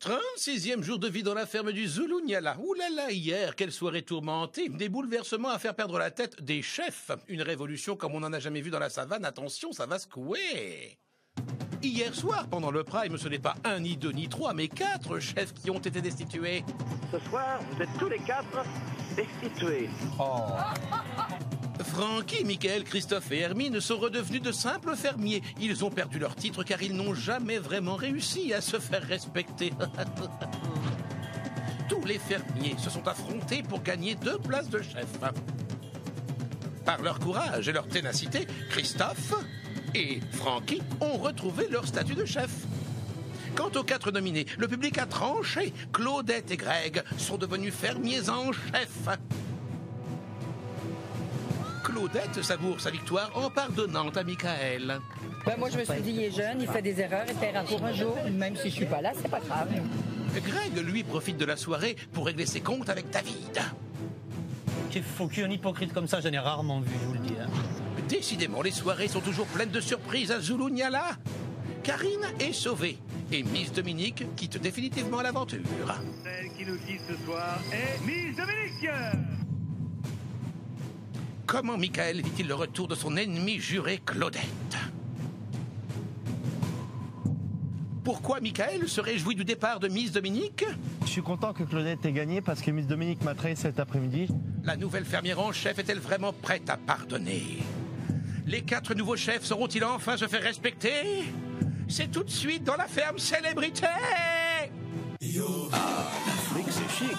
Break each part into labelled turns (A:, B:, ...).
A: 36e jour de vie dans la ferme du Zulunyala. Ouh là là, hier, quelle soirée tourmentée. Des bouleversements à faire perdre la tête des chefs. Une révolution comme on n'en a jamais vu dans la savane. Attention, ça va secouer. Hier soir, pendant le Prime, ce n'est pas 1, ni 2, ni 3, mais 4 chefs qui ont été destitués.
B: Ce soir, vous êtes tous les 4 destitués.
C: Oh.
A: Francky, Michael, Christophe et Hermine sont redevenus de simples fermiers. Ils ont perdu leur titre car ils n'ont jamais vraiment réussi à se faire respecter. Tous les fermiers se sont affrontés pour gagner 2 places de chef. Par leur courage et leur ténacité, Christophe et Francky ont retrouvé leur statut de chef. Quant aux 4 nominés, le public a tranché. Claudette et Greg sont devenus fermiers en chef. Claudette savoure sa victoire en pardonnant à Michael.
D: Moi, je me suis dit, il est jeune, il fait des erreurs, il paiera pour un jour. Même si je suis pas là, c'est pas grave.
A: Greg, lui, profite de la soirée pour régler ses comptes avec David.
C: Quel faux cul, un hypocrite comme ça, j'en ai rarement vu, je vous le dis.
A: Décidément, les soirées sont toujours pleines de surprises à Zulunyala. Karine est sauvée et Miss Dominique quitte définitivement l'aventure.
B: Celle qui nous quitte ce soir est Miss Dominique.
A: Comment Michael vit-il le retour de son ennemi juré Claudette? Pourquoi Michael se réjouit du départ de Miss Dominique?
E: Je suis content que Claudette ait gagné parce que Miss Dominique m'a trahi cet après-midi.
A: La nouvelle fermière en chef est-elle vraiment prête à pardonner? Les 4 nouveaux chefs sauront-ils enfin se faire respecter? C'est tout de suite dans la ferme célébrité.
F: Ah, l'Afrique c'est chic.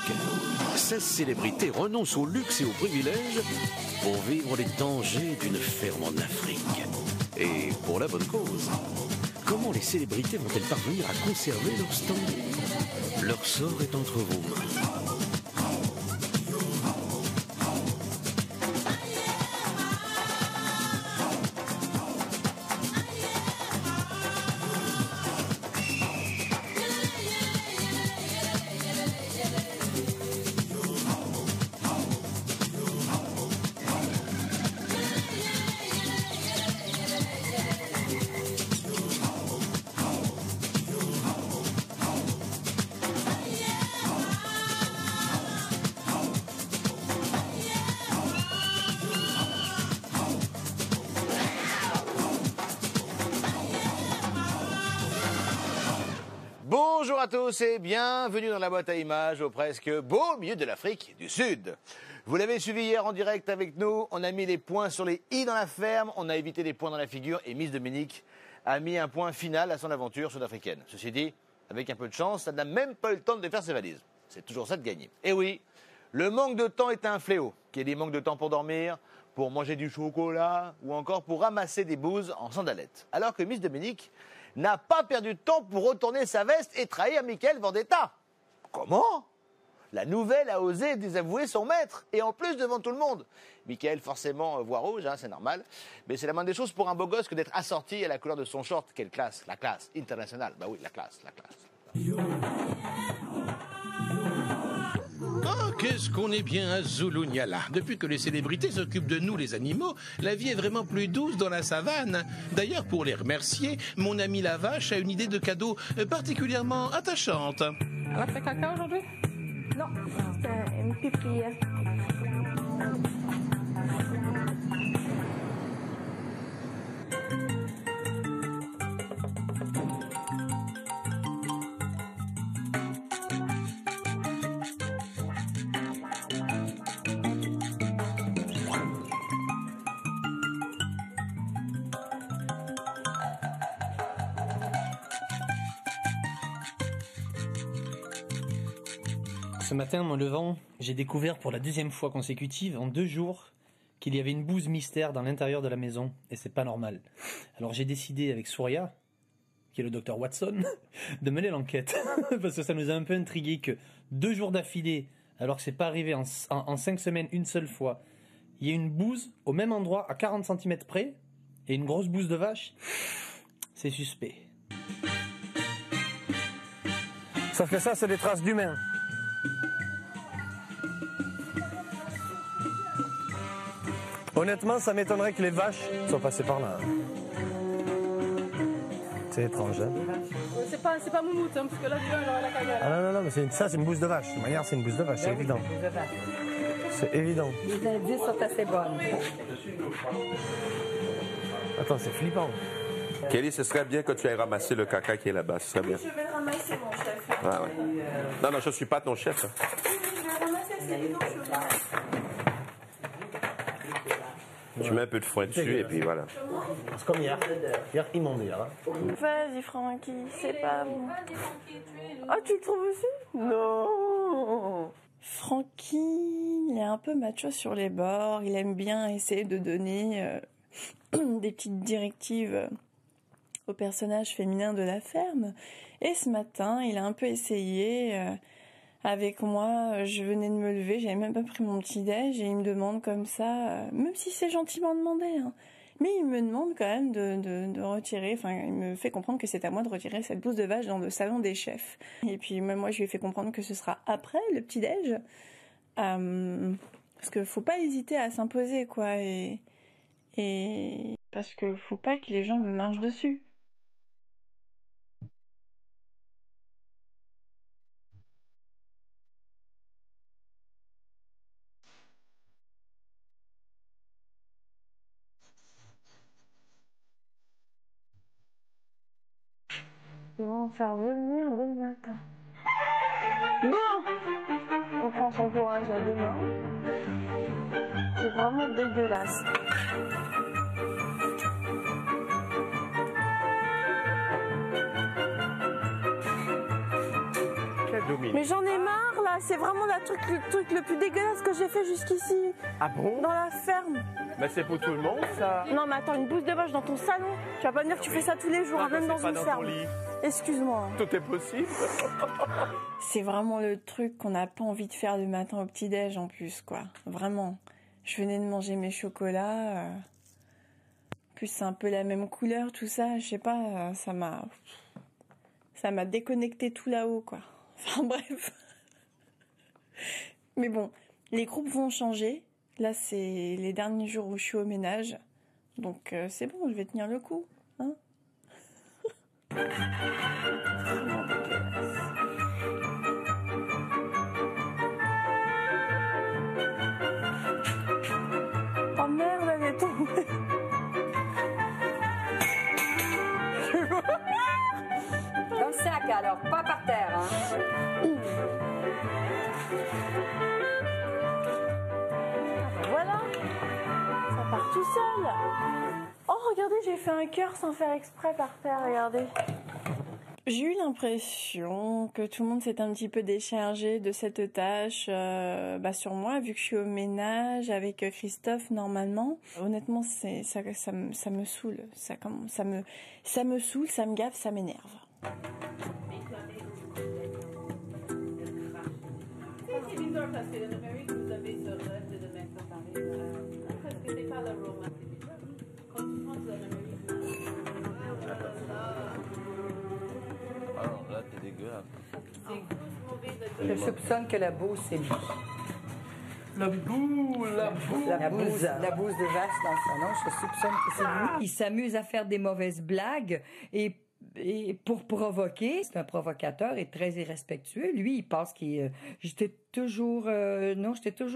F: 16 célébrités renoncent au luxe et aux privilèges pour vivre les dangers d'une ferme en Afrique. Et pour la bonne cause. Comment les célébrités vont-elles parvenir à conserver leur standing? Leur sort est entre vos mains.
G: Bonjour à tous et bienvenue dans la boîte à images au presque beau milieu de l'Afrique du Sud. Vous l'avez suivi hier en direct avec nous, on a mis les points sur les i dans la ferme, on a évité les points dans la figure et Miss Dominique a mis un point final à son aventure sud-africaine. Ceci dit, avec un peu de chance, ça n'a même pas eu le temps de faire ses valises. C'est toujours ça de gagner. Et oui, le manque de temps est un fléau. Qu'il y ait des manques de temps pour dormir, pour manger du chocolat ou encore pour ramasser des bouses en sandalettes. Alors que Miss Dominique n'a pas perdu de temps pour retourner sa veste et trahir Michael Vendetta. Comment? La nouvelle a osé désavouer son maître, et en plus devant tout le monde. Michael, forcément, voit rouge, hein, c'est normal. Mais c'est la moindre des choses pour un beau gosse que d'être assorti à la couleur de son short. Quelle classe? La classe internationale. Bah oui, la classe, la classe.
A: Oh, qu'est-ce qu'on est bien à Zulunyala. Depuis que les célébrités s'occupent de nous, les animaux, la vie est vraiment plus douce dans la savane. D'ailleurs, pour les remercier, mon ami la vache a une idée de cadeau particulièrement attachante.
H: Elle a fait caca aujourd'hui? Non, c'est une pipi.
C: Ce matin, en me levant, j'ai découvert pour la 2e fois consécutive, en 2 jours, qu'il y avait une bouse mystère dans l'intérieur de la maison, et c'est pas normal. Alors j'ai décidé avec Souria, qui est le docteur Watson, de mener l'enquête, parce que ça nous a un peu intrigué que 2 jours d'affilée, alors que c'est pas arrivé en 5 semaines une seule fois, il y a une bouse au même endroit à 40 cm près, et une grosse bouse de vache, c'est suspect. Sauf que ça, c'est des traces d'humains. Honnêtement, ça m'étonnerait que les vaches soient passées par là.
E: C'est étrange. Hein.
H: C'est pas moumoute, hein, parce que là, tu vois, j'aurais la cagade.
E: Ah non, mais ça, c'est une bouse de vache. De toute manière, c'est une bouse de vache, c'est évident. C'est évident.
D: Les indices sont assez bonnes.
E: Attends, c'est flippant.
I: Kelly, ce serait bien que tu ailles ramasser le caca qui est là-bas. Ce serait bien.
H: Je vais le ramasser, mon chef.
I: Ah, ouais. Non, je ne suis pas ton chef.
H: Oui, je vais le ramasser, c'est évident, je vais le ramasser.
I: Tu mets un peu de foin dessus et puis voilà.
E: C'est comme hier. Hier, immonde hier. Hein.
H: Vas-y, Francky, c'est pas bon. Ah, tu le trouves aussi? Non. Francky, il est un peu macho sur les bords. Il aime bien essayer de donner des petites directives aux personnages féminins de la ferme. Et ce matin, il a un peu essayé avec moi. Je venais de me lever, j'avais même pas pris mon petit-déj et il me demande comme ça, même si c'est gentiment demandé, hein, mais il me demande quand même de retirer, enfin il me fait comprendre que c'est à moi de retirer cette blouse de vache dans le salon des chefs. Et puis même moi je lui ai fait comprendre que ce sera après le petit-déj, parce que faut pas hésiter à s'imposer quoi, et parce que faut pas que les gens me marchent dessus. Ils vont faire venir le matin. Bon, on prend son courage à deux mains. C'est vraiment dégueulasse. Mais j'en ai marre là, c'est vraiment le truc le plus dégueulasse que j'ai fait jusqu'ici.
E: Ah bon?
H: Dans la ferme.
E: Mais c'est pour tout le monde, ça.
H: Non mais attends, une bouse de vache dans ton salon. Tu vas pas me dire que tu fais ça tous les jours, même dans une ferme. Excuse-moi.
E: Tout est possible.
H: C'est vraiment le truc qu'on n'a pas envie de faire le matin au petit-déj en plus, quoi. Vraiment. Je venais de manger mes chocolats. En plus, c'est un peu la même couleur, tout ça. Je sais pas, ça m'a déconnecté tout là-haut, quoi. Enfin bref. Mais bon, les groupes vont changer. Là, c'est les derniers jours où je suis au ménage. Donc c'est bon, je vais tenir le coup. Hein. Oh merde, elle est tombée.
D: Dans le sac alors, pas par terre. Hein.
H: Voilà, ça part tout seul. Oh, regardez, j'ai fait un cœur sans faire exprès par terre, regardez. J'ai eu l'impression que tout le monde s'est un petit peu déchargé de cette tâche sur moi, vu que je suis au ménage avec Christophe normalement. Honnêtement, ça me saoule. Ça me saoule, ça me gaffe, ça m'énerve.
G: Alors là, t'es dégueulasse.
D: Je soupçonne que la bouse, c'est lui.
C: La bouse
D: La bouse de vache dans le salon, je soupçonne que c'est lui. Il s'amuse à faire des mauvaises blagues et pour provoquer. C'est un provocateur et très irrespectueux. Lui, il pense qu'il... j'étais toujours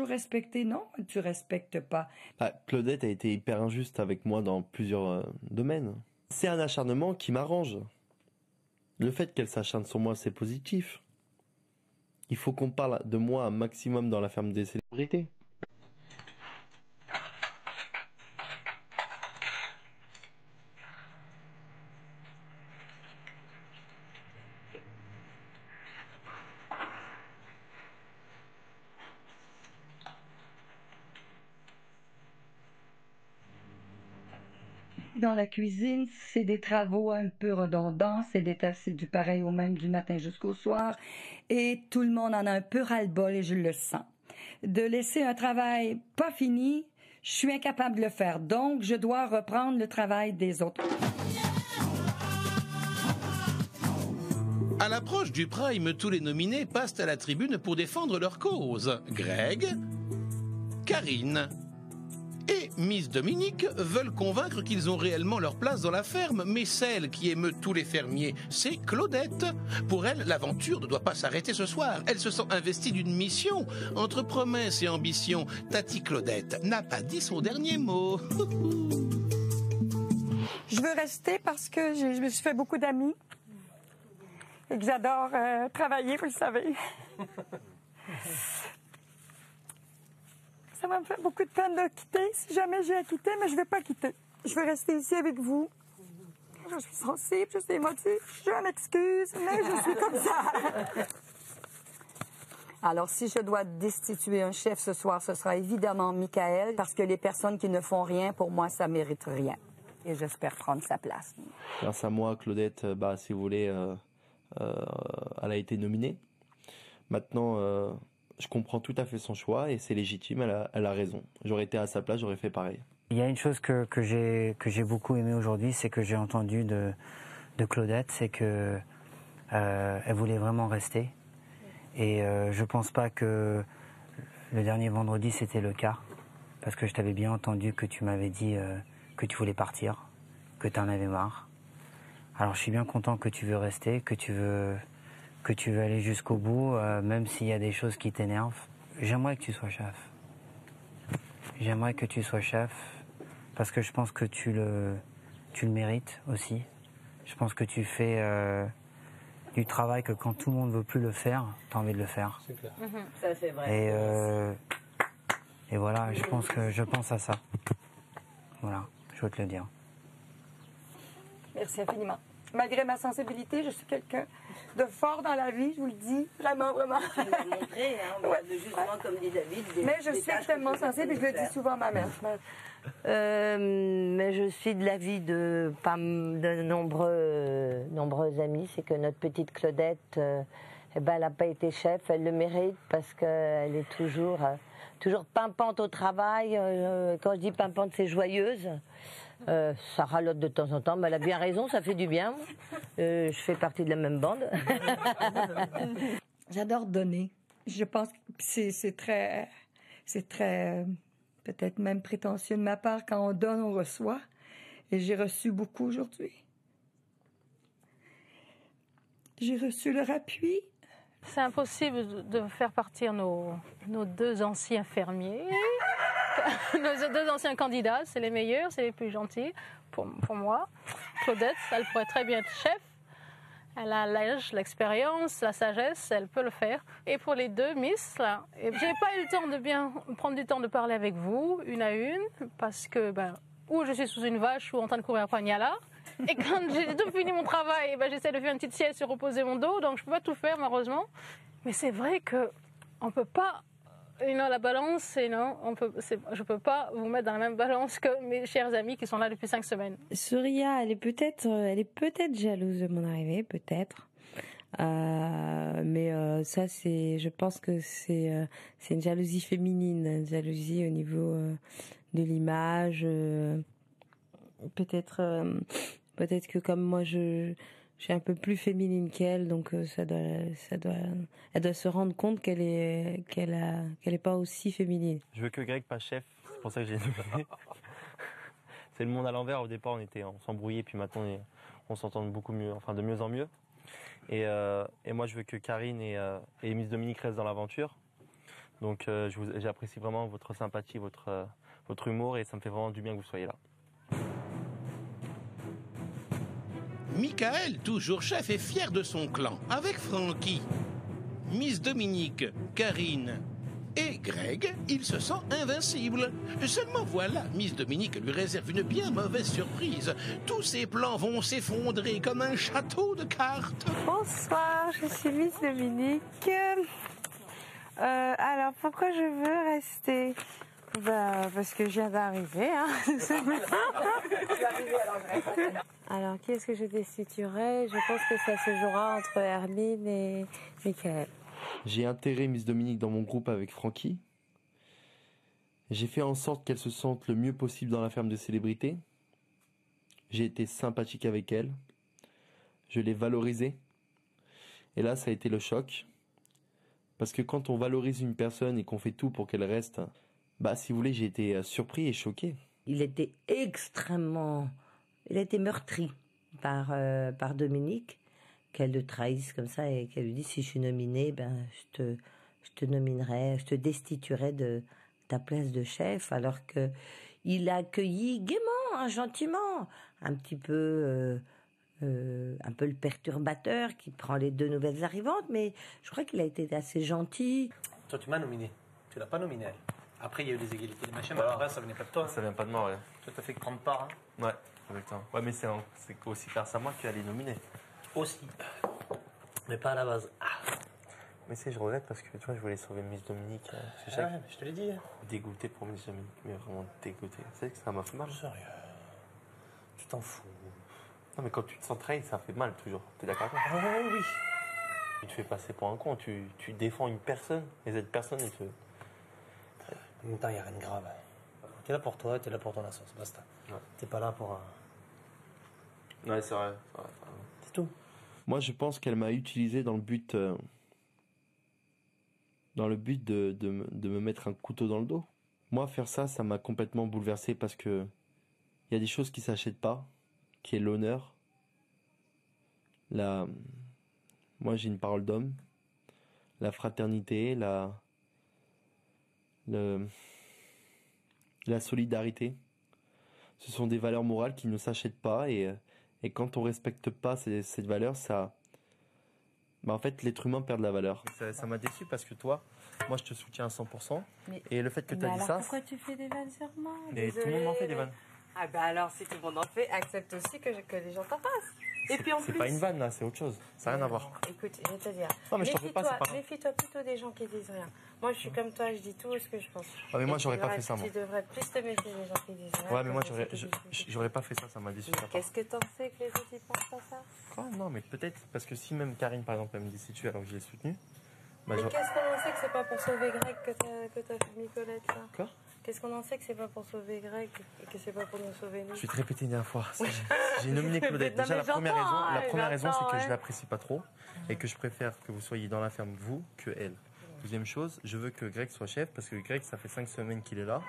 D: respecté. Non, tu respectes pas.
E: Claudette a été hyper injuste avec moi dans plusieurs domaines. C'est un acharnement qui m'arrange. Le fait qu'elle s'acharne sur moi, c'est positif. Il faut qu'on parle de moi un maximum dans la ferme des célébrités.
D: Dans la cuisine, c'est des travaux un peu redondants, c'est du pareil au même du matin jusqu'au soir, et tout le monde en a un peu ras-le-bol et je le sens. De laisser un travail pas fini, je suis incapable de le faire, donc je dois reprendre le travail des autres.
A: À l'approche du prime, tous les nominés passent à la tribune pour défendre leur cause. Greg, Karine et Miss Dominique veulent convaincre qu'ils ont réellement leur place dans la ferme, mais celle qui émeut tous les fermiers, c'est Claudette. Pour elle, l'aventure ne doit pas s'arrêter ce soir. Elle se sent investie d'une mission. Entre promesses et ambition, Tati Claudette n'a pas dit son dernier mot.
J: Je veux rester parce que je me suis fait beaucoup d'amis et que j'adore travailler, vous le savez. Ça va me faire beaucoup de peine de quitter si jamais j'ai à quitter, mais je ne vais pas quitter. Je veux rester ici avec vous. Je suis sensible, je suis émotive, je m'excuse, mais je suis comme ça.
D: Alors, si je dois destituer un chef ce soir, ce sera évidemment Michael, parce que les personnes qui ne font rien, pour moi, ça mérite rien. Et j'espère prendre sa place.
E: Grâce à moi, Claudette, si vous voulez, elle a été nominée. Maintenant, je comprends tout à fait son choix et c'est légitime, elle a raison. J'aurais été à sa place, j'aurais fait pareil.
K: Il y a une chose que j'ai beaucoup aimé aujourd'hui, c'est que j'ai entendu de Claudette, c'est que elle voulait vraiment rester. Et je pense pas que le dernier vendredi c'était le cas, parce que je t'avais bien entendu que tu m'avais dit que tu voulais partir, que tu en avais marre. Alors je suis bien content que tu veux rester, que tu veux aller jusqu'au bout, même s'il y a des choses qui t'énervent. J'aimerais que tu sois chef. J'aimerais que tu sois chef, parce que je pense que tu le mérites aussi. Je pense que tu fais du travail que quand tout le monde veut plus le faire, tu as envie de le faire.
C: C'est clair.
D: Ça, c'est vrai.
K: Et voilà, je pense à ça. Voilà, je veux te le dire.
J: Merci infiniment. Malgré ma sensibilité, je suis quelqu'un de fort dans la vie, je vous le dis. Vraiment, vraiment.
L: Tu l'as montré, justement, comme dit David.
J: Mais je suis extrêmement sensible et je le dis souvent à ma mère.
L: Mais je suis de l'avis de nombreux amis, c'est que notre petite Claudette, elle n'a pas été chef, elle le mérite parce qu'elle est toujours pimpante au travail. Quand je dis pimpante, c'est joyeuse. Ça ralote de temps en temps, mais elle a bien raison, ça fait du bien. Je fais partie de la même bande.
J: J'adore donner. Je pense que c'est très peut-être même prétentieux de ma part. Quand on donne, on reçoit. Et j'ai reçu beaucoup aujourd'hui. J'ai reçu leur appui.
M: C'est impossible de faire partir nos deux anciens fermiers. Nos deux anciens candidats, c'est les meilleurs, c'est les plus gentils pour moi. Claudette, elle pourrait très bien être chef. Elle a l'âge, l'expérience, la sagesse, elle peut le faire. Et pour les deux Miss, là, j'ai pas eu le temps de bien prendre du temps de parler avec vous, une à une, parce que ou je suis sous une vache ou en train de courir à Pagnala. Et quand j'ai tout fini mon travail, j'essaie de faire une petite sieste et reposer mon dos, donc je peux pas tout faire malheureusement. Mais c'est vrai que on peut pas. La balance, je peux pas vous mettre dans la même balance que mes chers amis qui sont là depuis 5 semaines.
N: Surya, elle est peut-être jalouse de mon arrivée, peut-être. Mais ça, je pense que c'est une jalousie féminine, une jalousie au niveau de l'image. Peut-être que comme moi, je suis un peu plus féminine qu'elle, donc elle doit se rendre compte qu'elle est pas aussi féminine.
E: Je veux que Greg passe chef, c'est pour ça que j'ai nommé. C'est le monde à l'envers. Au départ, on s'embrouillait, puis maintenant on s'entend beaucoup mieux, enfin de mieux en mieux. Et moi, je veux que Karine et Miss Dominique restent dans l'aventure. Donc j'apprécie vraiment votre sympathie, votre humour, et ça me fait vraiment du bien que vous soyez là.
A: Michael, toujours chef, est fier de son clan, avec Frankie. Miss Dominique, Karine et Greg, il se sent invincible. Seulement voilà, Miss Dominique lui réserve une bien mauvaise surprise. Tous ses plans vont s'effondrer comme un château de cartes.
H: Bonsoir, je suis Miss Dominique. Alors, pourquoi je veux rester ? Parce que je viens d'arriver. Alors, qui est-ce que je destituerai ? Je pense que ça se jouera entre Hermine et Michael.
E: J'ai intégré Miss Dominique dans mon groupe avec Frankie. J'ai fait en sorte qu'elle se sente le mieux possible dans la ferme de célébrités. J'ai été sympathique avec elle. Je l'ai valorisée. Et là, ça a été le choc. Parce que quand on valorise une personne et qu'on fait tout pour qu'elle reste, Bah, si vous voulez, j'ai été surpris et choqué.
L: Il était extrêmement... Il a été meurtri par Dominique, qu'elle le trahisse comme ça et qu'elle lui dit, si je suis nominée, ben, je te nominerai, je te destituerai de ta place de chef, alors que il a accueilli gaiement, hein, gentiment, un peu le perturbateur qui prend les 2 nouvelles arrivantes, mais je crois qu'il a été assez gentil.
C: Toi, tu m'as nominé. Tu l'as pas nominé, elle. Après, il y a eu des égalités, des machins, mais après, ça venait pas de toi.
E: Ça vient pas de moi, ouais.
C: Toi, t'as fait que prendre part. Hein.
E: Ouais, exactement. Ouais, mais c'est aussi grâce à moi qu'elle est nominée.
C: Aussi. Mais pas à la base.
E: Mais je regrette parce que tu vois, je voulais sauver Miss Dominique.
C: Ouais, je te l'ai dit.
E: Dégoûté pour Miss Dominique, mais vraiment dégoûté. Tu sais que ça m'a fait mal.
C: Sérieux. Tu t'en fous.
E: Non, mais quand tu te sens trahi, ça fait mal toujours. T'es d'accord avec moi?
C: Oui.
E: Tu te fais passer pour un con, tu défends une personne, et cette personne, elle te...
C: En même temps, il n'y a rien de grave. T'es là pour toi, t'es là pour ton assaut, basta. Ouais. T'es pas là pour...
E: Ouais, c'est vrai.
C: C'est tout.
E: Moi, je pense qu'elle m'a utilisé dans le but de me mettre un couteau dans le dos. Moi, faire ça, ça m'a complètement bouleversé parce que il y a des choses qui s'achètent pas, qui est l'honneur. Moi, j'ai une parole d'homme. La fraternité, la solidarité. Ce sont des valeurs morales qui ne s'achètent pas et quand on respecte pas cette valeur, ça... Bah en fait, l'être humain perd de la valeur. Ça m'a déçu parce que toi, moi je te soutiens à 100%. Et le fait que tu as dit ça...
N: Pourquoi tu fais des vannes sur moi?
E: Et tout le monde en fait des vannes.
N: Ah bah alors, si tout le monde en fait, accepte aussi que les gens t'en fassent. Et puis en plus...
E: C'est pas une vanne là, c'est autre chose. Ça n'a rien à voir.
N: Écoute, je vais te dire.
E: Non mais je t'en fais pas, c'est pas grave.
N: Méfie-toi plutôt des gens qui disent rien. Moi je suis comme toi, je dis tout ce que je pense.
E: Ah mais moi j'aurais pas fait ça moi.
N: Tu devrais plus te méfier des gens qui disent rien.
E: Ouais mais moi j'aurais pas fait ça, ça m'a déçu.
N: Qu'est-ce que t'en sais que les autres ils pensent pas ça?
E: Quoi? Non mais peut-être, parce que si même Karine par exemple elle me destitue alors que je l'ai soutenue.
N: Bah, mais qu'est-ce qu'on en sait que c'est pas pour sauver Greg que t'as fait Nicolette là?
E: Quoi?
N: Qu'est-ce qu'on en sait que c'est pas pour sauver Greg et que c'est pas pour nous sauver nous?
E: Je vais te répéter une dernière fois. J'ai nominé Claudette. Déjà la première raison c'est que je l'apprécie pas trop et que je préfère que vous soyez dans la ferme vous que elle. Deuxième chose, je veux que Greg soit chef parce que Greg ça fait 5 semaines qu'il est là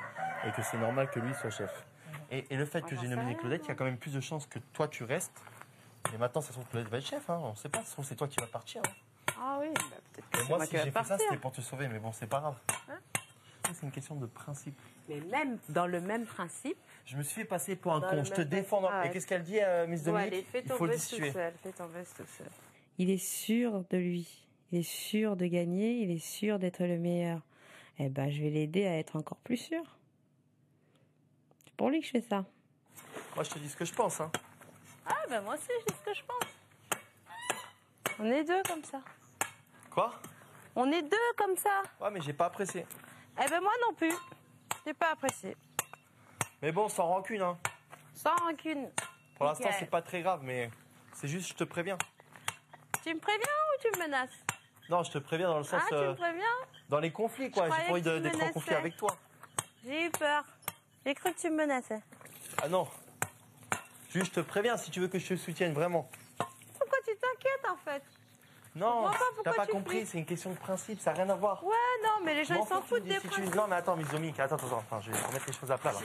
E: et que c'est normal que lui soit chef. Et le fait que j'ai nominé Claudette, il y a quand même plus de chances que toi tu restes. Et maintenant ça se trouve Claudette va être chef, hein. On sait pas, ça se trouve c'est toi qui vas partir. Hein.
N: Ah oui, bah, peut-être que
E: et moi si j'ai fait ça c'était pour te sauver, mais bon c'est pas grave.
N: Hein?
E: C'est une question de principe.
N: Mais même dans le même principe.
E: Je me suis fait passer pour un con. Je te défends. Et qu'est-ce qu'elle dit, Miss Dominique?
N: Il faut le destituer. Fais ton best tout seul.
O: Il est sûr de lui. Il est sûr de gagner. Il est sûr d'être le meilleur. Eh ben, je vais l'aider à être encore plus sûr. C'est pour lui que je fais ça.
E: Moi, je te dis ce que je pense. Hein.
N: Ah, ben moi aussi, je dis ce que je pense. On est deux comme ça.
E: Quoi?
N: On est deux comme ça.
E: Ouais, mais j'ai pas apprécié.
N: Eh ben moi non plus. J'ai pas apprécié.
E: Mais bon, sans rancune, hein.
N: Sans rancune.
E: Pour l'instant, c'est pas très grave, mais c'est juste, je te préviens.
N: Tu me préviens ou tu me menaces?
E: Non, je te préviens dans le sens...
N: Ah, tu me préviens?
E: Dans les conflits, quoi. J'ai pas envie d'être en conflit avec toi.
N: J'ai eu peur. J'ai cru que tu me menaçais.
E: Ah non. Juste, je te préviens si tu veux que je te soutienne, vraiment.
N: Pourquoi tu t'inquiètes, en fait?
E: Non, t'as pas compris, c'est une question de principe, ça n'a rien à voir.
N: Ouais, non, mais les gens ils s'en foutent des principes.
E: Non, mais attends, Miss Dominique, attends, je vais remettre les choses à plat là.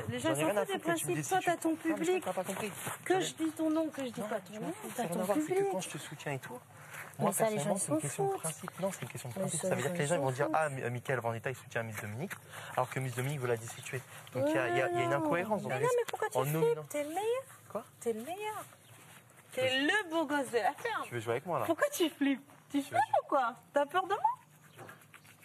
N: Les gens s'en foutent des principes, toi t'as ton public.
E: T'as pas compris.
N: Que je dis ton nom, que je dis pas ton nom, t'as ton public.
E: C'est que quand je te soutiens et tout, moi personnellement c'est une question de principe. Non, c'est une question de principe. Ça veut dire que les gens vont dire, ah, Michael Vandetta il soutient Miss Dominique, alors que Miss Dominique veut la destituer. Donc il y a une incohérence.
N: Mais non, mais pourquoi tu flippes? T'es le meilleur.
E: Quoi?
N: T'es le meilleur. T'es le beau gosse de la ferme.
E: Tu veux jouer avec moi là?
N: Pourquoi tu flippes? Tu flippes ou quoi? T'as peur de moi?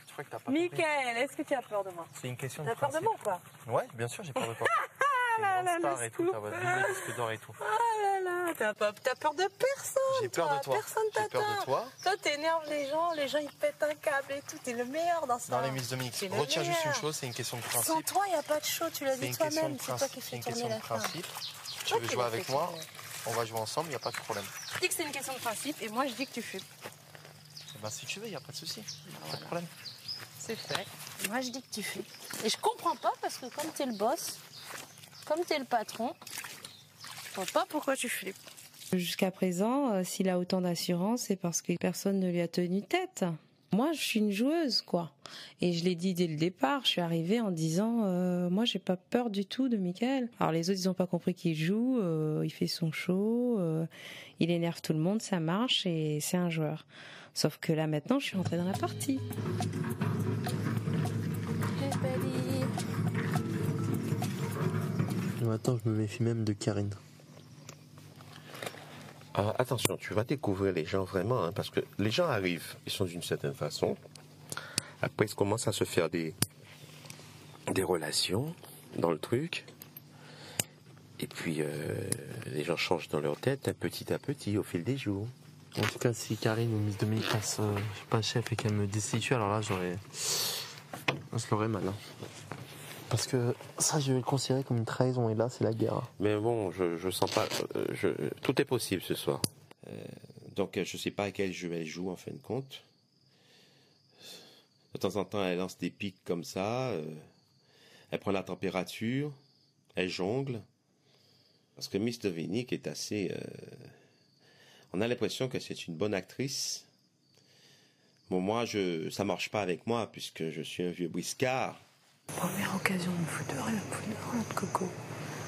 E: Je crois que t'as pas
N: Michael, est-ce que tu as peur de moi?
E: C'est une question de
N: principe. T'as peur de moi ou quoi?
E: Ouais, bien sûr, j'ai peur de toi.
N: Ah là là,
E: star et tout, t'as double disque d'or et tout.
N: Ah là là, t'as peur de personne.
E: J'ai peur de toi.
N: Personne t'attend.
E: J'ai peur de toi.
N: Toi, t'énerves les gens ils pètent un câble et tout. T'es le meilleur dans ça.
E: Non, les Miss Dominique, retiens juste une chose, c'est une question de principe.
N: Sans toi, il n'y a pas de show, tu l'as dit toi-même. C'est toi qui fais tourner la ferme.
E: C'est une question de principe. Tu veux jouer avec moi, on va jouer ensemble, il n'y a pas de problème.
N: Je dis que c'est une question de principe et moi je dis que tu fumes.
E: Bah si tu veux, il n'y a pas de souci, pas de problème.
N: C'est fait. Moi je dis que tu fumes. Et je comprends pas parce que comme t'es le boss, comme t'es le patron, je vois pas pourquoi tu flippes.
O: Jusqu'à présent, s'il a autant d'assurance, c'est parce que personne ne lui a tenu tête.
N: Moi, je suis une joueuse, quoi. Et je l'ai dit dès le départ, je suis arrivée en disant moi, j'ai pas peur du tout de Michael. Alors les autres, ils ont pas compris qu'il joue, il fait son show, il énerve tout le monde, ça marche et c'est un joueur. Sauf que là, maintenant, je suis rentrée dans la partie.
E: Maintenant, je me méfie même de Karine.
I: Attention, tu vas découvrir les gens vraiment, hein, parce que les gens arrivent, ils sont d'une certaine façon. Après, ils commencent à se faire des relations dans le truc. Et puis, les gens changent dans leur tête petit à petit, au fil des jours.
E: En tout cas, si Karine ou Miss Dominique passe, je suis pas chef et qu'elle me destitue, alors là, je l'aurais mal. Hein. Parce que ça, je vais le considérer comme une trahison, et là, c'est la guerre.
I: Mais bon, je sens pas... tout est possible ce soir. Donc, je sais pas à quel jeu elle joue, en fin de compte. De temps en temps, elle lance des pics comme ça. Elle prend la température. Elle jongle. Parce que Miss Dominique est assez... on a l'impression que c'est une bonne actrice. Bon, moi, ça marche pas avec moi, puisque je suis un vieux briscard.
P: Première occasion de me foutre de rien, de coco.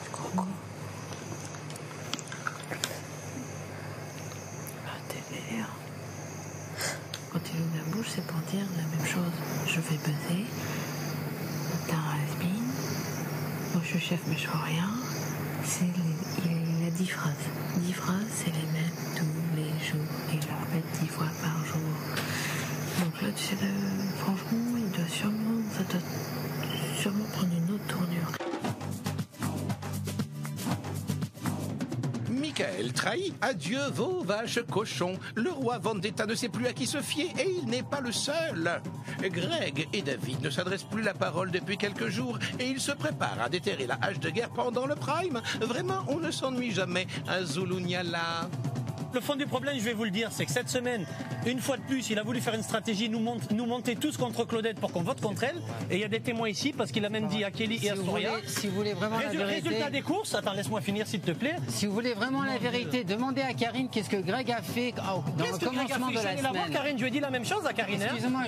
P: Je crois quoi? T'es délire. Quand il ouvre la bouche, c'est pour dire la même chose. Je vais buzzer. T'as un has-been. Moi, je suis chef, mais je vois rien. Il a 10 phrases. 10 phrases, c'est les mêmes tous les jours. Il la répète 10 fois par jour. Donc là, tu sais, franchement, il doit sûrement prendre une autre tournure.
A: Michael trahit. Adieu vos vaches cochons. Le roi Vendetta ne sait plus à qui se fier et il n'est pas le seul. Greg et David ne s'adressent plus la parole depuis quelques jours et ils se préparent à déterrer la hache de guerre pendant le prime. Vraiment, on ne s'ennuie jamais à Zulunyala.
Q: Le fond du problème, je vais vous le dire, c'est que cette semaine, une fois de plus, il a voulu faire une stratégie, nous monter tous contre Claudette pour qu'on vote contre elle. Et il y a des témoins ici, parce qu'il a même dit à Kelly et à Soria.
R: Si vous voulez vraiment la vérité...
Q: Résultat des courses, attends, laisse-moi finir s'il te plaît.
R: Si vous voulez vraiment la vérité, demandez à Karine qu'est-ce que Greg a fait dans le commencement de la semaine.
Q: Voir, Karine, je lui ai dit la même chose à Karine.
R: Excusez-moi,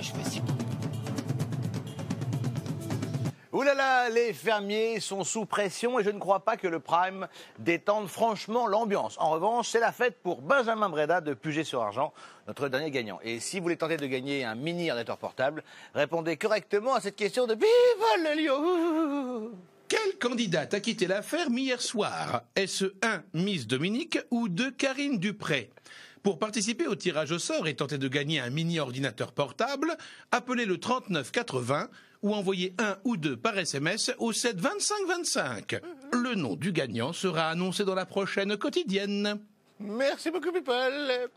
G: Ouh là là, les fermiers sont sous pression et je ne crois pas que le prime détende franchement l'ambiance. En revanche, c'est la fête pour Benjamin Breda de Puget-sur-Argent, notre dernier gagnant. Et si vous voulez tenter de gagner un mini ordinateur portable, répondez correctement à cette question de Vive le lion.
A: Quelle candidate a quitté la ferme hier soir? Est-ce 1. Miss Dominique ou 2. Karine Dupré? Pour participer au tirage au sort et tenter de gagner un mini-ordinateur portable, appelez le 3980 ou envoyez 1 ou 2 par SMS au 7 25 25. Le nom du gagnant sera annoncé dans la prochaine quotidienne.
G: Merci beaucoup, people.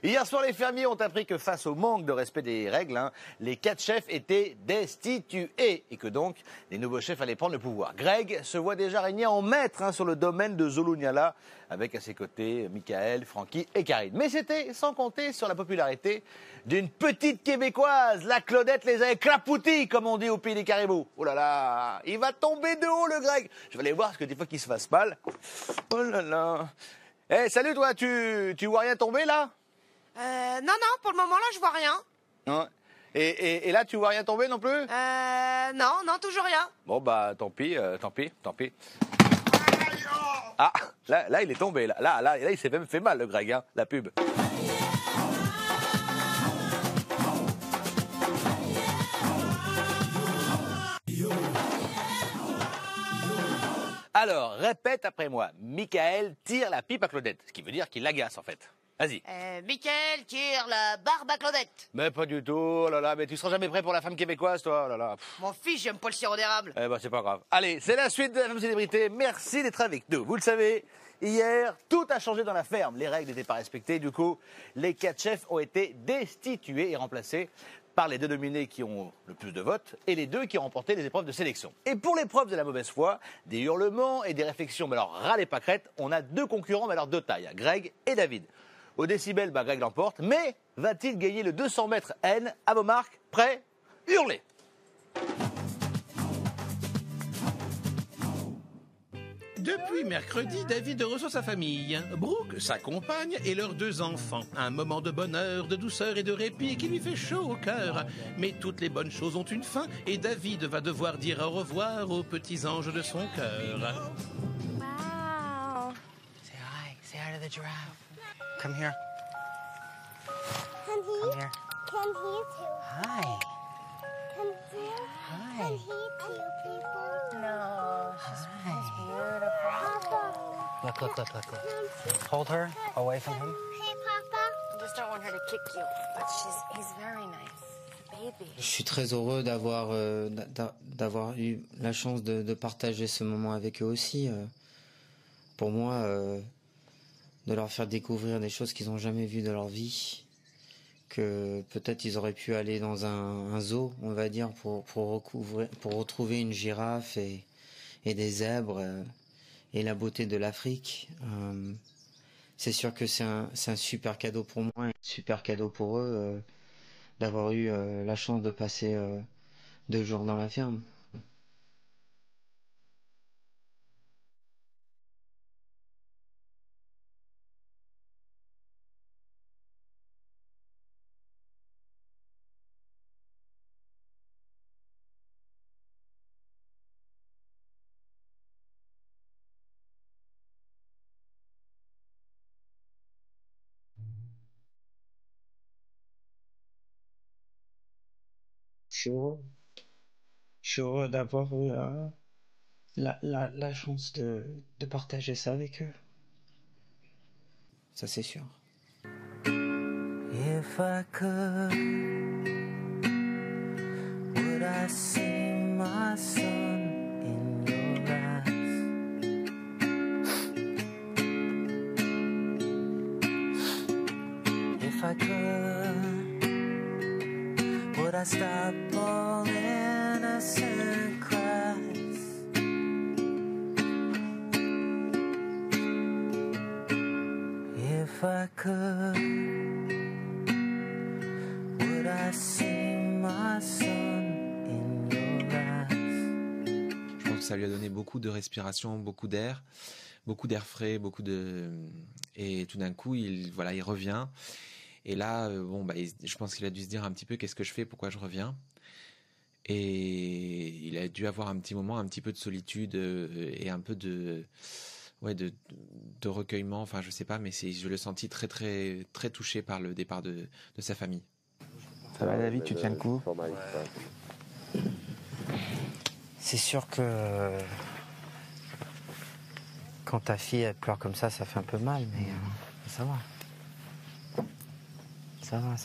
G: Hier soir, les fermiers ont appris que face au manque de respect des règles, les 4 chefs étaient destitués et que donc les nouveaux chefs allaient prendre le pouvoir. Greg se voit déjà régner en maître sur le domaine de Zulunyala avec à ses côtés Michael, Francky et Karine. Mais c'était sans compter sur la popularité d'une petite Québécoise. La Claudette les a éclapoutis, comme on dit au pays des caribous. Oh là là, il va tomber de haut, le Greg. Je vais aller voir, parce que des fois qu'il se fasse mal. Oh là là. Eh, salut toi, tu vois rien tomber là?
S: Non, pour le moment là, je vois rien.
G: Non. Et là, tu vois rien tomber non plus?
S: Non, toujours rien.
G: Bon bah, tant pis. Ah, là, il est tombé. Là, il s'est même fait mal, le Greg, hein, la pub. Alors, répète après moi. Michael tire la pipe à Claudette. Ce qui veut dire qu'il l'agace, en fait. Vas-y.
S: Michael tire la barbe à Claudette.
G: Mais pas du tout. Oh là là, mais tu seras jamais prêt pour la femme québécoise, toi. Oh là là.
S: Mon fils, j'aime pas le sirop d'érable.
G: Eh ben, c'est pas grave. Allez, c'est la suite de la femme célébrité. Merci d'être avec nous. Vous le savez, hier, tout a changé dans la ferme. Les règles n'étaient pas respectées. Du coup, les 4 chefs ont été destitués et remplacés par les 2 nominés qui ont le plus de votes et les 2 qui ont remporté les épreuves de sélection. Et pour l'épreuve de la mauvaise foi, des hurlements et des réflexions, mais alors ras les pâquerettes, on a 2 concurrents, mais alors de taille, Greg et David. Au décibel, Greg l'emporte, mais va-t-il gagner le 200 mètres N? À vos marques, prêts, hurlez!
A: Depuis mercredi, David reçoit sa famille. Brooke, sa compagne et leurs 2 enfants. Un moment de bonheur, de douceur et de répit qui lui fait chaud au cœur. Mais toutes les bonnes choses ont une fin et David va devoir dire au revoir aux petits anges de son cœur.
R: Wow. Say hi. Say hi to the giraffe. Come here.
T: Can he?
R: Come here.
T: Can he too?
R: Hi.
T: Can he?
R: Hi.
T: Can he too, people?
H: No, she's beautiful.
T: Papa.
R: Look. Hold her away from him.
T: Hey, Papa.
H: I just don't want her to kick you, but he's very nice. Baby.
K: Je suis très heureux d'avoir eu la chance de partager ce moment avec eux aussi. Pour moi, de leur faire découvrir des choses qu'ils n'ont jamais vues de leur vie, que peut-être ils auraient pu aller dans un zoo, on va dire, pour retrouver une girafe et des zèbres et la beauté de l'Afrique. C'est sûr que c'est un super cadeau pour moi, un super cadeau pour eux d'avoir eu la chance de passer 2 jours dans la ferme. Je suis heureux d'avoir eu la chance de partager ça avec eux. Ça, c'est sûr. If I could, would I see my son in your eyes? If I could, would I stop all innocent cries? If I could, would I see my son in your eyes?
U: Je pense que ça lui a donné beaucoup de respiration, beaucoup d'air frais, et tout d'un coup, il revient. Et là, je pense qu'il a dû se dire un petit peu qu'est-ce que je fais, pourquoi je reviens. Et il a dû avoir un petit moment, un petit peu de solitude et un peu de recueillement. Enfin, je sais pas, mais je le sentis très très très touché par le départ de sa famille.
V: Ça va, David, tu tiens le coup?
K: C'est sûr que quand ta fille elle pleure comme ça fait un peu mal, mais ça va. Ça va.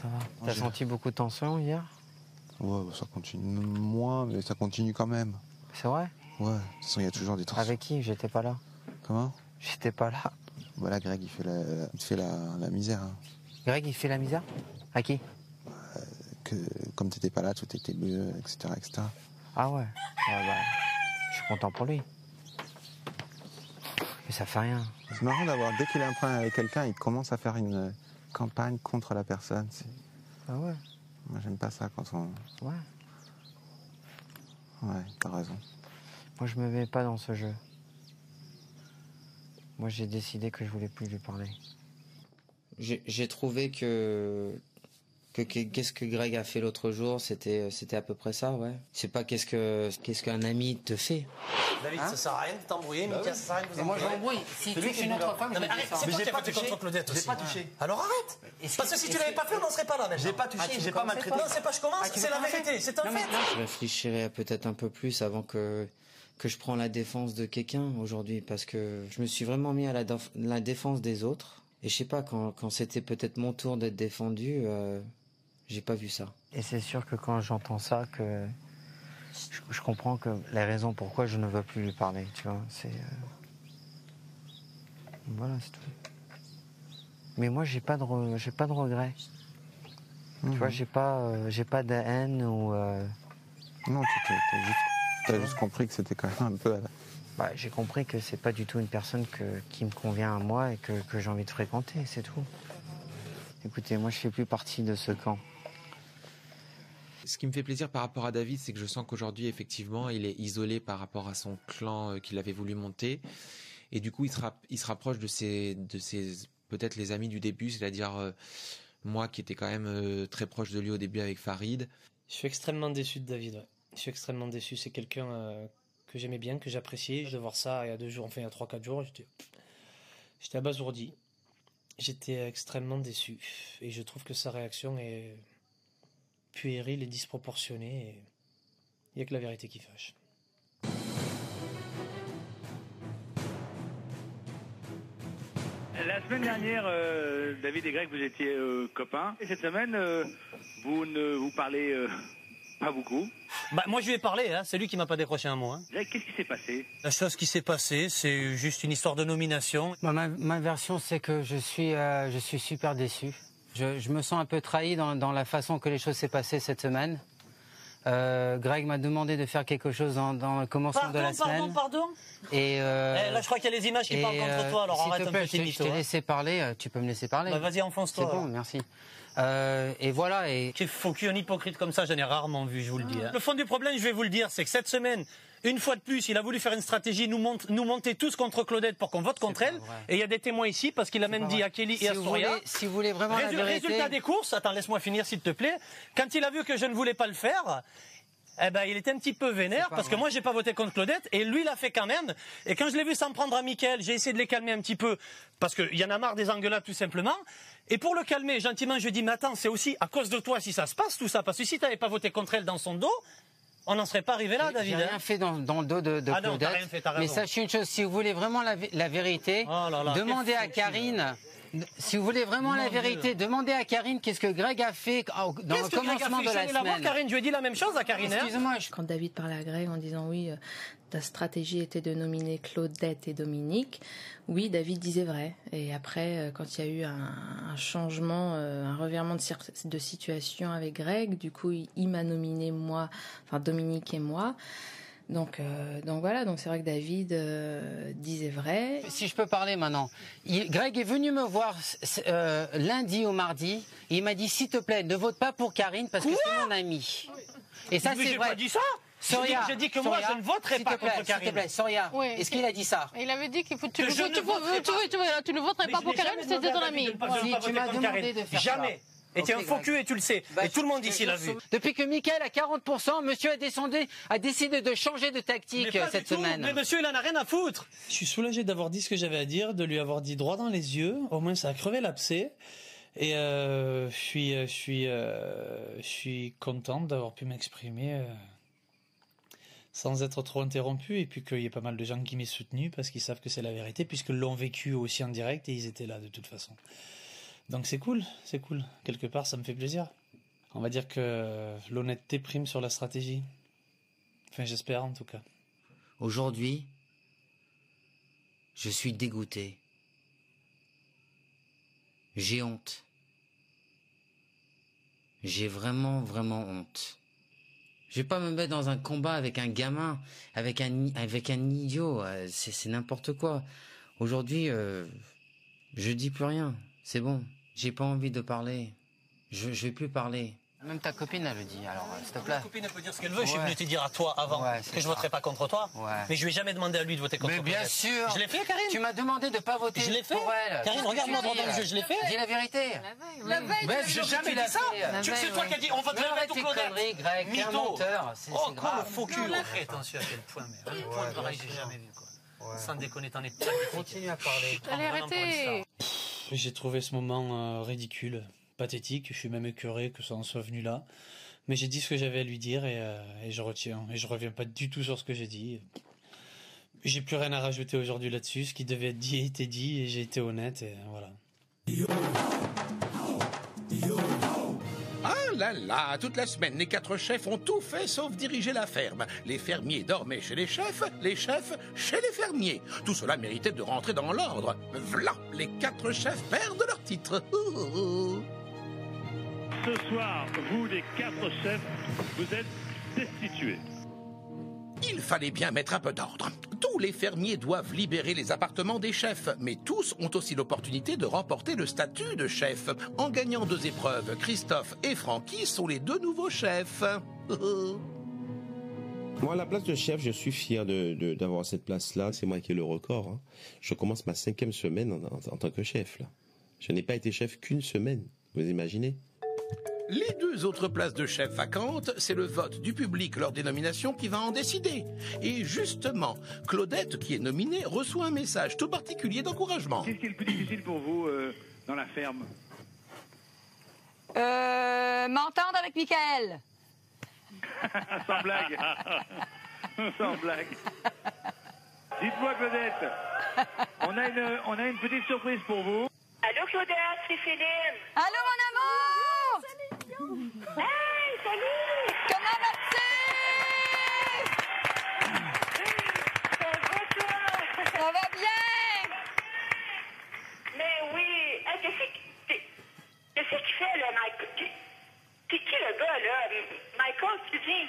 K: T'as senti beaucoup de tension hier?
V: Ouais, ça continue moins, mais ça continue quand même.
K: C'est vrai?
V: Ouais, de toute façon, il y a toujours des tensions.
K: Avec qui? J'étais pas là.
V: Comment?
K: J'étais pas là.
V: Voilà, Greg, il fait la misère. Hein.
K: Greg, il fait la misère? À qui?
V: Comme t'étais pas là, tout était mieux, etc., etc.
K: Ah ouais? Je suis content pour lui. Mais ça fait rien.
V: C'est marrant d'avoir, dès qu'il a un problème avec quelqu'un, il commence à faire une campagne contre la personne.
K: Ah ouais?
V: Moi, j'aime pas ça quand on...
K: Ouais.
V: Ouais, t'as raison.
K: Moi, je me mets pas dans ce jeu. Moi, j'ai décidé que je voulais plus lui parler. J'ai trouvé que qu'est-ce que Greg a fait l'autre jour, c'était à peu près ça, ouais. C'est pas qu'est-ce qu'un ami te fait.
Q: David, ça sert à rien de t'embrouiller, Mika, ça sert à rien de vous
K: moi,
Q: embrouiller.
K: j'embrouille. Si tu es une autre femme, je vais
Q: arrête,
K: dire ça.
Q: c'est toi qui as fait contre Claudette aussi.
V: J'ai pas touché.
Q: Alors arrête. Parce que si tu l'avais pas fait, on n'en serait pas là maintenant.
V: J'ai pas touché, j'ai pas maltraité.
Q: Non, c'est pas je commence, c'est la vérité, c'est un fait.
K: Je réfléchirais peut-être un peu plus avant que je prends la défense de quelqu'un aujourd'hui, parce que je me suis vraiment mis à la défense des autres. Et je sais pas, quand c'était peut-être mon tour d'être défendu, j'ai pas vu ça. Et c'est sûr que quand j'entends ça, que je comprends que les raisons pourquoi je ne veux plus lui parler, tu vois, c'est... Voilà, c'est tout. Mais moi, j'ai pas de regrets. Tu vois, j'ai pas de haine ou...
V: Non, t'as juste compris que c'était quand même un peu...
K: j'ai compris que c'est pas du tout une personne qui me convient à moi et que j'ai envie de fréquenter, c'est tout. Écoutez, moi je fais plus partie de ce camp.
U: Ce qui me fait plaisir par rapport à David, c'est que je sens qu'aujourd'hui, effectivement, il est isolé par rapport à son clan qu'il avait voulu monter. Et du coup, il se rapproche de ses peut-être les amis du début, c'est-à-dire moi qui étais quand même très proche de lui au début avec Farid.
C: Je suis extrêmement déçu de David, ouais. Je suis extrêmement déçu. C'est quelqu'un que j'aimais bien, que j'appréciais. De voir ça il y a 2 jours, enfin il y a 3-4 jours, j'étais abasourdi. J'étais extrêmement déçu. Et je trouve que sa réaction est puérile et disproportionnée. Et il n'y a que la vérité qui fâche.
B: La semaine dernière, David et Greg, vous étiez copains. Et cette semaine, vous ne vous parlez pas beaucoup.
Q: Bah, moi, je lui ai parlé, hein. C'est lui qui m'a pas décroché un mot. Hein.
B: Greg, qu'est-ce qui s'est passé?
Q: La chose qui s'est passée, c'est juste une histoire de nomination.
K: Ma version, c'est que je suis super déçu. Je me sens un peu trahi dans la façon que les choses s'est passées cette semaine. Greg m'a demandé de faire quelque chose dans le commencement de la semaine.
Q: Pardon.
K: Et
Q: là, je crois qu'il y a les images qui parlent contre toi, alors arrête un peu tes mythos.
K: Je t'ai laissé parler, tu peux me laisser parler.
Q: Bah, vas-y, enfonce-toi.
K: C'est bon, merci. Et voilà. Et...
Q: Qui est faux cul, un hypocrite comme ça, j'en ai rarement vu, je vous le dis. Hein. Le fond du problème, je vais vous le dire, c'est que cette semaine, une fois de plus, il a voulu faire une stratégie, nous monter tous contre Claudette pour qu'on vote contre elle. Et il y a des témoins ici, parce qu'il a même dit à Kelly et à Souria.
K: Si vous voulez vraiment la vérité...
Q: Résultat des courses, attends, laisse-moi finir s'il te plaît. Quand il a vu que je ne voulais pas le faire... Eh ben, il était un petit peu vénère parce que moi, j'ai pas voté contre Claudette et lui, il l'a fait quand même. Et quand je l'ai vu s'en prendre à Mickaël, j'ai essayé de les calmer un petit peu parce qu'il y en a marre des engueulades tout simplement. Et pour le calmer, gentiment, je lui ai dit, mais attends, c'est aussi à cause de toi si ça se passe tout ça. Parce que si t'avais pas voté contre elle dans son dos, on n'en serait pas arrivé là, David.
K: J'ai rien fait dans le dos de Claudette.
Q: Non, t'as rien fait, t'as raison.
K: Mais sachez une chose, si vous voulez vraiment la vérité, demandez à Karine... Si vous voulez vraiment la vérité, demandez à Karine qu'est-ce que Greg a fait dans le commencement de la semaine.
Q: Karine, je lui ai dit la même chose à Karine.
P: Excuse-moi, quand David parlait à Greg en disant oui, ta stratégie était de nominer Claudette et Dominique, oui, David disait vrai. Et après, quand il y a eu un changement, un revirement de situation avec Greg, du coup, il m'a nominé moi, enfin Dominique et moi. Donc voilà, donc c'est vrai que David disait vrai.
K: Si je peux parler maintenant, Greg est venu me voir lundi ou mardi, et il m'a dit s'il te plaît, ne vote pas pour Karine parce que c'est mon ami. Et ça c'est vrai.
Q: J'ai pas dit ça.
K: Soria,
Q: j'ai dit que moi je ne voterai pas contre Karine.
K: S'il te plaît, Soria, est-ce qu'il a dit ça?
M: Il avait dit qu'il faut tu ne voterais pas pour Karine, c'était ton ami.
K: Si tu m'as demandé de faire ça.
Q: Jamais. Et tu es un faux cul et tu le sais. Et tout le monde ici l'a vu.
K: Depuis que Mickaël a 40%, monsieur a décidé de changer de tactique cette semaine.
Q: Mais monsieur, il en a rien à foutre.
C: Je suis soulagé d'avoir dit ce que j'avais à dire, de lui avoir dit droit dans les yeux. Au moins, ça a crevé l'abcès. Et je suis content d'avoir pu m'exprimer sans être trop interrompu. Et puis qu'il y ait pas mal de gens qui m'aient soutenu parce qu'ils savent que c'est la vérité, puisqu'ils l'ont vécu aussi en direct et ils étaient là de toute façon. Donc c'est cool. Quelque part, ça me fait plaisir. On va dire que l'honnêteté prime sur la stratégie. Enfin, j'espère en tout cas.
K: Aujourd'hui, je suis dégoûté. J'ai honte. J'ai vraiment honte. Je vais pas me mettre dans un combat avec un gamin, avec un idiot. C'est n'importe quoi. Aujourd'hui, je dis plus rien. C'est bon. J'ai pas envie de parler. Je vais plus parler. Même ta copine, elle le dit, alors s'il te plaît.
Q: Ma copine, elle peut dire ce qu'elle veut. Je suis venu te dire à toi avant que je voterai pas contre toi. Mais je lui ai jamais demandé à lui de voter contre toi.
K: Mais bien sûr.
Q: Je l'ai fait, Karine.
K: Tu m'as demandé de pas voter pour elle.
Q: Karine, regarde-moi droit dans le jeu, je l'ai fait.
K: Dis la vérité.
M: La veille.
Q: J'ai jamais dit ça. C'est toi qui as dit on voterait pas tout Claudette.
K: Greg, t'es un menteur.
Q: Oh, quoi, le faux cul. Attention à quel point, mais un point pareil, j'ai jamais vu, quoi. Sans déconner, t'en es pas.
K: Continue à parler.
M: Allez, arrêtez.
C: J'ai trouvé ce moment ridicule, pathétique. Je suis même écœuré que ça en soit venu là. Mais j'ai dit ce que j'avais à lui dire et je retiens. Et je reviens pas du tout sur ce que j'ai dit. J'ai plus rien à rajouter aujourd'hui là-dessus. Ce qui devait être dit a été dit et j'ai été honnête et voilà.
A: Ah là là, toute la semaine, les 4 chefs ont tout fait sauf diriger la ferme. Les fermiers dormaient chez les chefs chez les fermiers. Tout cela méritait de rentrer dans l'ordre. V'là, les 4 chefs perdent leur titre.
B: Ce soir, vous, les 4 chefs, vous êtes destitués.
A: Il fallait bien mettre un peu d'ordre. Tous les fermiers doivent libérer les appartements des chefs, mais tous ont aussi l'opportunité de remporter le statut de chef. En gagnant 2 épreuves, Christophe et Francky sont les 2 nouveaux chefs.
I: Moi, à la place de chef, je suis fier d'avoir cette place-là. C'est moi qui ai le record. Hein. Je commence ma 5e semaine en tant que chef. Là. Je n'ai pas été chef qu'une semaine. Vous imaginez?
A: Les 2 autres places de chef vacantes, c'est le vote du public lors des nominations qui va en décider. Et justement, Claudette, qui est nominée, reçoit un message tout particulier d'encouragement.
B: Qu'est-ce qui est le plus difficile pour vous dans la ferme?
D: M'entendre avec Michael.
B: Sans blague. Sans blague. Dites-moi, Claudette, on a une petite surprise pour vous.
T: Allô, Claudette, c'est Céline.
D: Allô, mon amour!
T: Hey, salut!
D: Comment vas-tu? Ça va bien?
T: Mais oui. Hey, qu'est-ce qu'il fait, là, Michael? C'est qui le gars, là? Michael, tu dis?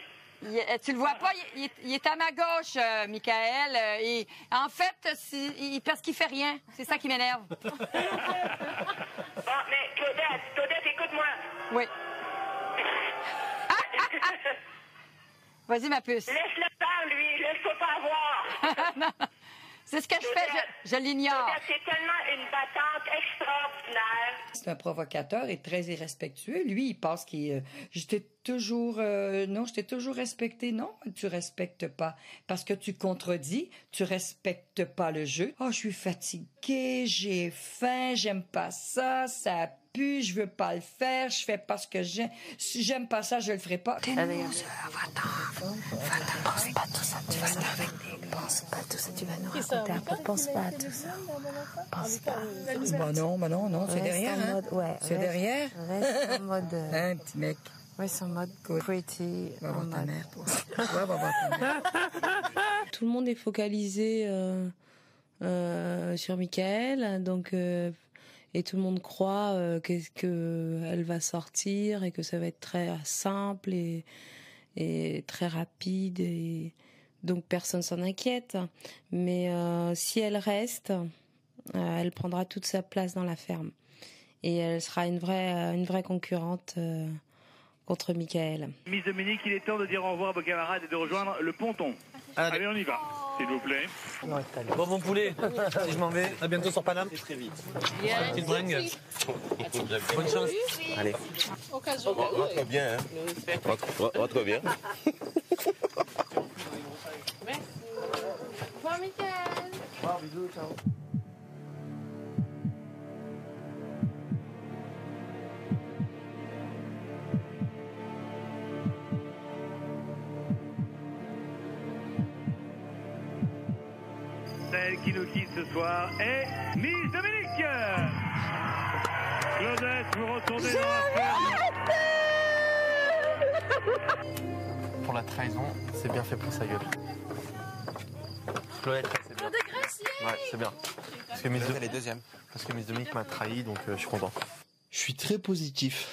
D: Tu le vois pas, il est à ma gauche, Michael. Et en fait, parce qu'il fait rien. C'est ça qui m'énerve.
T: Bon, mais Claudette, écoute-moi.
D: Oui. Vas-y, ma puce.
T: Laisse-le faire, lui. Laisse-le pas avoir.
D: Non. C'est ce que je fais, je l'ignore.
T: Claudette, c'est tellement une battante extraordinaire.
F: C'est un provocateur et très irrespectueux. Lui, il pense qu'il... je t'ai toujours respecté. Non, tu respectes pas. Parce que tu contredis, tu respectes pas le jeu. Oh, je suis fatiguée, j'ai faim, j'aime pas ça, ça pue, je veux pas le faire, je fais pas ce que j'aime. Si j'aime pas ça, je le ferai pas.
P: Va-t'en, pense pas tout ça, tu vas avec des... Pense pas tout ça, tu vas nous raconter un peu, pense pas à tout ça. Pense pas.
F: Bah non, c'est derrière, hein. C'est derrière.
P: Reste en mode...
F: Un petit mec.
P: Reste en mode pretty.
F: Va voir ta mère. Va voir ta mère.
N: Tout le monde est focalisé sur Michael, donc et tout le monde croit qu'elle va sortir et que ça va être très simple et très rapide, et donc personne s'en inquiète. Mais si elle reste, elle prendra toute sa place dans la ferme et elle sera une vraie concurrente contre Michael.
B: Miss Dominique, il est temps de dire au revoir à vos camarades et de rejoindre le ponton. Allez, on y va, s'il vous plaît.
Q: Bon, mon poulet, si je m'en vais, à bientôt sur Paname. Très vite. Petite bringue. Bonne chance.
I: Allez. Rentre bien, hein. Rentre bien.
T: Merci. Au revoir, Michael.
I: Au revoir, bisous, ciao.
B: Celle qui nous quitte ce soir est Miss Dominique. Claudette, vous retournez dans la ferme.
E: Pour la trahison, c'est bien fait pour sa gueule. Claudette, c'est bien. Ouais, c'est bien. Parce que Miss Dominique m'a trahi, donc je suis content. Je suis très positif.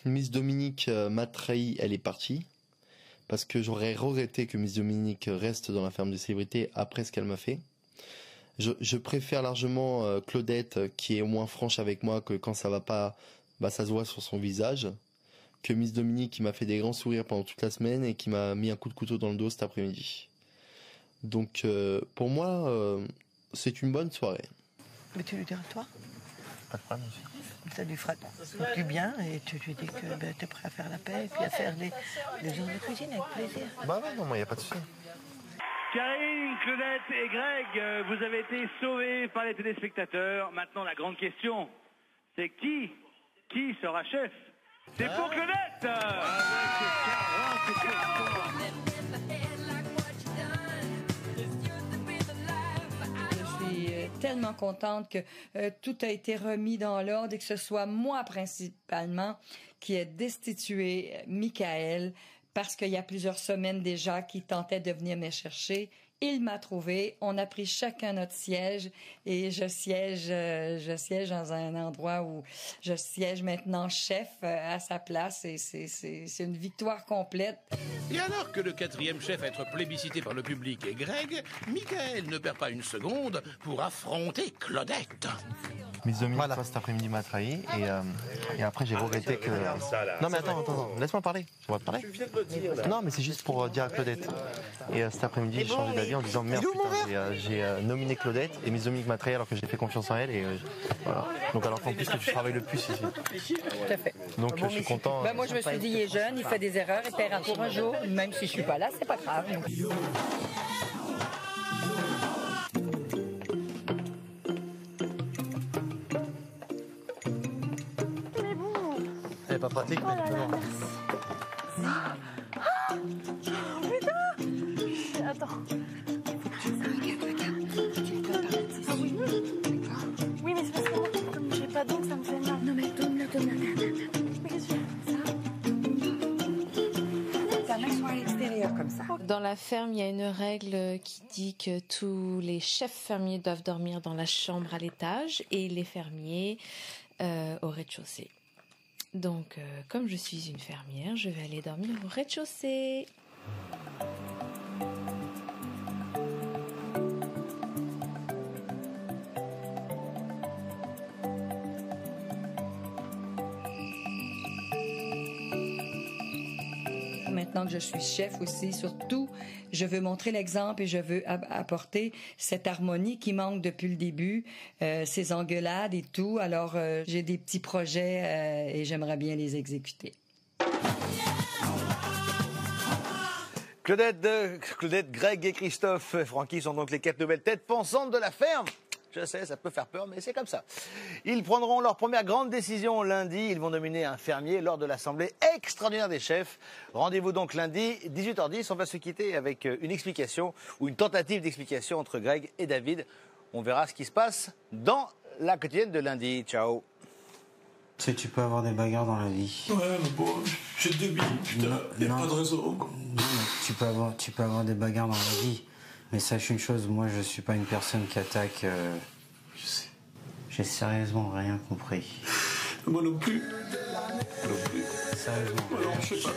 E: Miss Dominique m'a trahi, elle est partie. Parce que j'aurais regretté que Miss Dominique reste dans la ferme des célébrités après ce qu'elle m'a fait. Je préfère largement Claudette, qui est au moins franche avec moi, que quand ça va pas, bah ça se voit sur son visage, que Miss Dominique, qui m'a fait des grands sourires pendant toute la semaine et qui m'a mis un coup de couteau dans le dos cet après-midi. Donc pour moi, c'est une bonne soirée.
W: Mais tu lui diras toi?
E: Pas de problème aussi.
W: Ça lui fera du bien et tu lui dis que tu es prêt à faire la paix et puis à faire les heures de cuisine avec plaisir.
E: Bah ouais, non, moi, il n'y a pas de souci.
B: Karine, Claudette et Greg, vous avez été sauvés par les téléspectateurs. Maintenant, la grande question, c'est qui sera chef? C'est pour Claudette.
F: Je suis tellement contente que tout a été remis dans l'ordre et que ce soit moi principalement qui ai destitué Michael, parce qu'il y a plusieurs semaines déjà qu'il tentait de venir me chercher. Il m'a trouvé. On a pris chacun notre siège et je siège dans un endroit où je siège maintenant chef à sa place et c'est une victoire complète.
A: Et alors que le 4e chef à être plébiscité par le public est Greg, Michael ne perd pas une seconde pour affronter Claudette.
E: Miss Dominique, toi, cet après-midi m'a trahi et après j'ai regretté que... Non mais attends, laisse-moi parler. Je vais te parler. Non mais c'est juste pour dire à Claudette. Et cet après-midi j'ai changé d'avis en disant merde putain, j'ai nominé Claudette et Miss Dominique m'a trahi alors que j'ai fait confiance en elle et voilà. Donc alors qu'en plus que tu travailles le plus ici.
F: Tout à fait.
E: Donc je suis content.
F: Moi je me suis dit il est jeune, il fait des erreurs, il paiera pour un jour, même si je suis pas là, c'est pas grave.
E: Elle est pas pratique, mais non.
M: Putain! Attends. Ah oui. Oui, mais c'est parce que moi, comme j'ai pas d'ongles, ça me fait mal. Non, mais donne-le. Mais qu'est-ce que tu fais?
F: Ta main soit à l'extérieur comme ça.
P: Dans la ferme, il y a une règle qui dit que tous les chefs fermiers doivent dormir dans la chambre à l'étage et les fermiers au rez-de-chaussée. Donc, comme je suis une fermière, je vais aller dormir au rez-de-chaussée.
F: Maintenant que je suis chef aussi, surtout, je veux montrer l'exemple et je veux apporter cette harmonie qui manque depuis le début, ces engueulades et tout. Alors, j'ai des petits projets et j'aimerais bien les exécuter.
G: Claudette, Greg et Christophe Francky sont donc les 4 nouvelles têtes pensantes de la ferme. Je sais, ça peut faire peur, mais c'est comme ça. Ils prendront leur première grande décision lundi. Ils vont nominer un fermier lors de l'Assemblée extraordinaire des chefs. Rendez-vous donc lundi, 18h10. On va se quitter avec une explication ou une tentative d'explication entre Greg et David. On verra ce qui se passe dans la quotidienne de lundi. Ciao.
K: Tu sais, tu peux avoir des bagarres dans la vie.
J: Ouais, mais bon, j'ai 2 billes, putain, y'a pas de raison.
K: Non, mais tu peux avoir des bagarres dans la vie. Mais sache une chose, moi je suis pas une personne qui attaque.
J: Je sais.
K: J'ai sérieusement rien compris.
J: Moi non plus.
K: Sérieusement.
J: Alors, je sais pas.